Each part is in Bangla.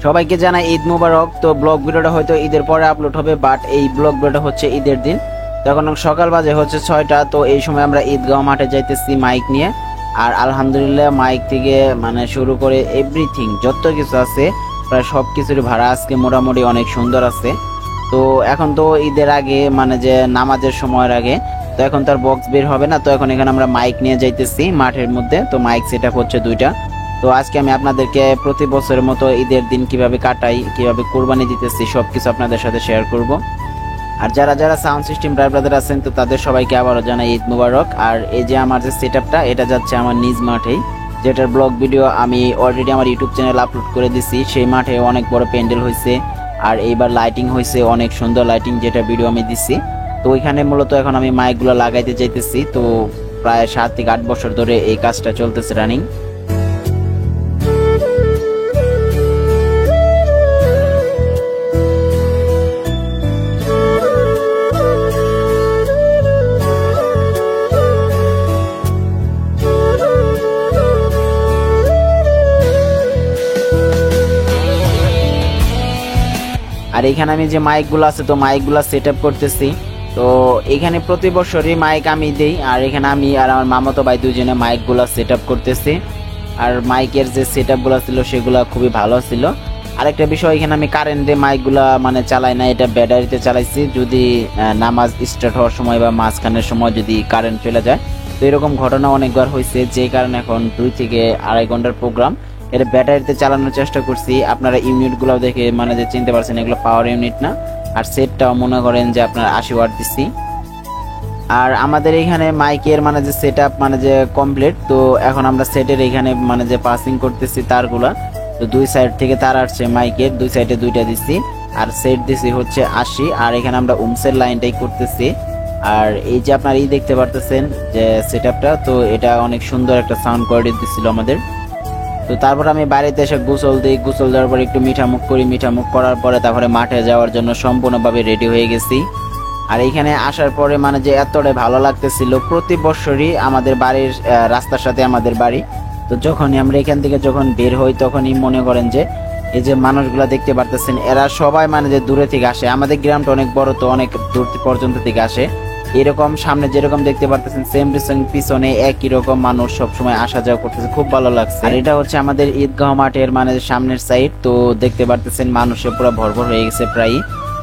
সবাইকে জানাই ঈদ মুবারক। তো ব্লগ ভিডিওটা হয়তো ঈদের পরে আপলোড হবে, বাট এই ব্লগ ভিডিওটা হচ্ছে ঈদের দিন। তখন সকাল বাজে হচ্ছে 6টা। তো এই সময় আমরা ঈদগাঁও মাঠে যাইতেছি মাইক নিয়ে। আর আলহামদুলিল্লাহ মাইক থেকে মানে শুরু করে এভরিথিং যত কিছু আছে প্রায় সব কিছুর ভাড়া আজকে মোটামুটি অনেক সুন্দর আছে। তো এখন তো ঈদের আগে মানে যে নামাজের সময়ের আগে, তো এখন তার বক্স বের হবে না। তো এখন এখানে আমরা মাইক নিয়ে যাইতেছি মাঠের মধ্যে। তো মাইক সেট আপ হচ্ছে 2টা। তো আজকে আমি আপনাদেরকে প্রতি বছরের মতো ঈদের দিন কিভাবে কাটাই, কিভাবে কুরবানি দিতেছি সবকিছু আপনাদের সাথে শেয়ার করব। আর যারা যারা সাউন্ড সিস্টেম ভাই ব্রাদার আছেন তো তাদের সবাইকে আবারও জানাই ঈদ মুবারক। আর এই যে আমার যে সেটআপটা এটা যাচ্ছে আমার নিজ মাঠেই, যেটার ব্লগ ভিডিও আমি অলরেডি আমার ইউটিউব চ্যানেল আপলোড করে দিছি। সেই মাঠে অনেক বড় প্যান্ডেল হয়েছে আর এইবার লাইটিং হয়েছে, অনেক সুন্দর লাইটিং, যেটা ভিডিও আমি দিছি। তো ওইখানে মূলত এখন আমি মাইকগুলো লাগাইতে চাইতেছি। তো প্রায় 7 থেকে 8 বছর ধরে এই কাজটা চলতেছে রানিং। আর এখানে আমি যে মাইকগুলো আছে তো মাইকগুলো সেট আপ করতেছি। তো এখানে প্রতি বছরই মাইক আমি দেই, আর এখানে আমি আর আমার মামাতো ভাই দুজনে মাইকগুলো সেট আপ করতেছি। আর মাইকের যে সেট আপগুলো ছিল সেগুলো খুবই ভালো ছিল। আরেকটা বিষয়, এখানে আমি কারেন্ট দিয়ে মাইকগুলো মানে চালাই না, এটা ব্যাটারিতে চালাইছি। যদি নামাজ স্টার্ট হওয়ার সময় বা মাঝখানের সময় যদি কারেন্ট চলে যায়, তো এরকম ঘটনা অনেকবার হয়েছে, যে কারণে এখন 2 থেকে আড়াই ঘন্টার প্রোগ্রাম এটা ব্যাটারিতে চালানোর চেষ্টা করছি। আপনারা ইউনিটগুলো দেখে মানে যে চিনতে পারছেন এগুলো পাওয়ার ইউনিট না। আর সেটটাও মনে করেন যে আপনার 80 ওয়াট দিচ্ছি। আর আমাদের এখানে মাইকের মানে যে সেট আপ মানে যে কমপ্লিট। তো এখন আমরা সেটের এখানে মানে যে পাসিং করতেছি তারগুলা। তো 2 সাইড থেকে তার আসছে মাইকের, 2 সাইডে 2টা দিচ্ছি। আর সেট দিছি হচ্ছে 80। আর এখানে আমরা উমসের লাইনটাই করতেছি। আর এই যে আপনার দেখতে পারতেছেন যে সেট আপটা, তো এটা অনেক সুন্দর একটা সাউন্ড কোয়ালিটি দিচ্ছিল আমাদের। তো তারপর আমি বাড়িতে এসে গোসল দিই, গোসল দেওয়ার পর একটু মিঠামুখ করি, মিঠামুখ করার পরে তারপরে মাঠে যাওয়ার জন্য সম্পূর্ণভাবে রেডি হয়ে গেছি। আর এইখানে আসার পরে মানে যে এতটাই ভালো লাগতেছিল। প্রতি বছরই আমাদের বাড়ির রাস্তার সাথে আমাদের বাড়ি। তো যখনই আমরা এখান থেকে যখন বের হই তখনই মনে করেন যে এই যে মানুষগুলা দেখতে পারতেছেন এরা সবাই মানে যে দূরে থেকে আসে। আমাদের গ্রামটা অনেক বড়, তো অনেক দূর পর্যন্ত থেকে আসে। এরকম সামনে যেরকম দেখতে পারতেছেন সেম পিছনে একই রকম মানুষ সবসময় আসা যাওয়া করতেছে, খুব ভালো লাগছে। আর এটা হচ্ছে আমাদের ঈদগাঁও মাঠের মানে সামনের সাইড। তো দেখতে পারতেছেন মানুষে পুরো ভরপুর হয়ে গেছে প্রায়।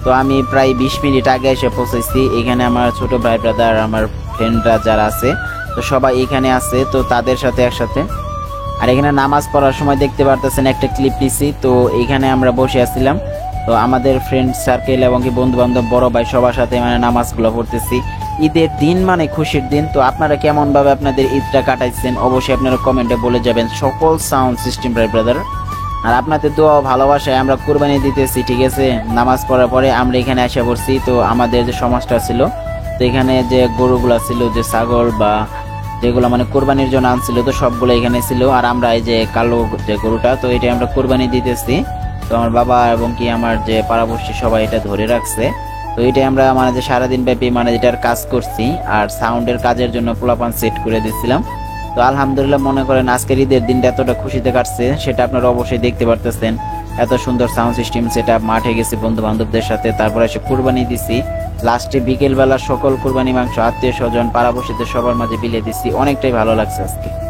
তো আমি প্রায় 20 মিনিট আগে এসে পৌঁছেছি। এখানে আমার ছোট ভাই ব্রাদার, আমার ফ্রেন্ডরা যারা আছে তো সবাই এখানে আছে, তো তাদের সাথে একসাথে। আর এখানে নামাজ পড়ার সময় দেখতে পারতেছেন একটা ক্লিপ নিছি। তো এখানে আমরা বসে আসছিলাম, তো আমাদের ফ্রেন্ড সার্কেল এবং কি বন্ধু বান্ধব বড় ভাই সবার সাথে মানে নামাজগুলো পড়তেছি। ঈদের দিন মানে খুশির দিন। তো আপনারা কেমন ভাবে আপনাদের ঈদটা কাটাইছেন অবশ্যই আপনারা কমেন্টে বলে যাবেন, সকল সাউন্ড সিস্টেম ভাই ব্রাদার। আর আপনাদের দোয়া ভালোবাসায় আমরা কুরবানি দিতেছি, ঠিক আছে। নামাজ পড়ার পরে আমরা এখানে এসে পড়ছি। তো আমাদের যে সমাজটা ছিল, তো এখানে যে গরুগুলা ছিল, যে ছাগল বা যেগুলো মানে কোরবানির জন্য আনছিল, তো সবগুলো এখানে ছিল। আর আমরা এই যে কালো যে গরুটা, তো এটা আমরা কোরবানি দিতেছি। তো আমার বাবা এবং কি আমার যে পাড়াপড়শি সবাই এটা ধরে রাখছে। তো এটাই আমরা মানে যে সারাদিন ব্যাপী মানে যেটার কাজ করছি। আর সাউন্ডের কাজের জন্য পোলাপান সেট করে দিচ্ছিলাম। তো আলহামদুলিল্লাহ মনে করেন আজকের ঈদের দিনটা এতটা খুশিতে কাটছে সেটা আপনারা অবশ্যই দেখতে পারতেছেন। এত সুন্দর সাউন্ড সিস্টেম সেটা, মাঠে গেছি বন্ধু বান্ধবদের সাথে, তারপরে এসে কুরবানি দিছি। লাস্টে বিকেল বেলা সকল কুরবানি মাংস আত্মীয় স্বজন পাড়াপড়শিদের সবার মাঝে বিলিয়ে দিচ্ছি। অনেকটাই ভালো লাগছে আজকে।